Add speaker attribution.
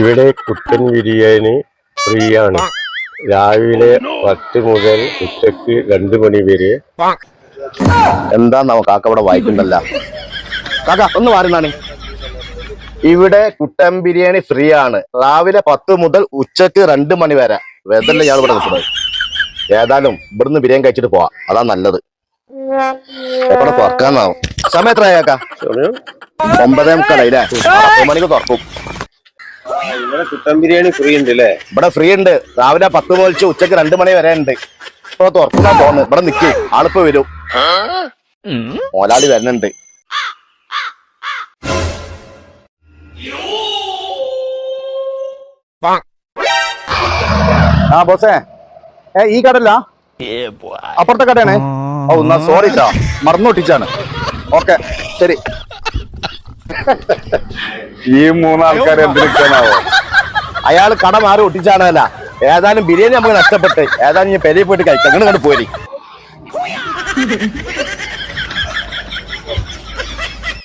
Speaker 1: ഇവിടെ കുട്ടൻ ബിരിയാണി ഫ്രീ ആണ്. രാവിലെ 10 മുതൽ ഉച്ചക്ക് 2 മണി വരെ.
Speaker 2: എന്താ കാക്ക ഇവിടെ വായിക്കണ്ടല്ല. കാക്ക ഒന്ന് മാറുന്നാണ്. ഇവിടെ കുട്ടൻ ബിരിയാണി ഫ്രീ ആണ്. രാവിലെ 10 മുതൽ ഉച്ചക്ക് 2 മണി വരെ. വേദല്ല ഇയാൾ ഇവിടെ നിൽക്കുന്നത്. ഏതായാലും ഇവിടുന്ന് ബിരിയാണി കഴിച്ചിട്ട് പോവാ, അതാ നല്ലത്. എവിടെ തുറക്കാന്നാവും. സമയം എത്രയാ കാക്ക? 9:45 10 മണിക്ക് തുറക്കും.
Speaker 1: കുട്ടൻ ബിരിയാണി ഫ്രീ ഉണ്ട് അല്ലേ?
Speaker 2: ഇവിടെ ഫ്രീ ഉണ്ട്. രാവിലെ 10 മുതൽ ഉച്ചക്ക് 2 മണി വരെ ഉണ്ട്. ഇപ്പൊ തുറക്കുന്ന തോന്നുന്നു. ഇവിടെ നിക്ക്, ആളിപ്പോ വരും. മോലാളി വരുന്നുണ്ട്. ആ ബോസേ, ഈ കടല്ല അപ്പുറത്തെ കടയാണേ. ഓ എന്നാ സോറി ട്ടാ, മറന്നു ഒട്ടിച്ചാണ്. ഓക്കെ ശരി.
Speaker 1: ഈ 3 ആൾക്കാർ എന്തിനാവോ?
Speaker 2: അയാള് കട മാറി ഒട്ടിച്ചാണല്ല. ഏതായാലും ബിരിയാണി നമുക്ക് നഷ്ടപ്പെട്ട്. ഏതായാലും ഞാൻ പെരയിൽ പോയിട്ട് കഴിക്കാം. അങ്ങനെ കണ്ട് പോരി.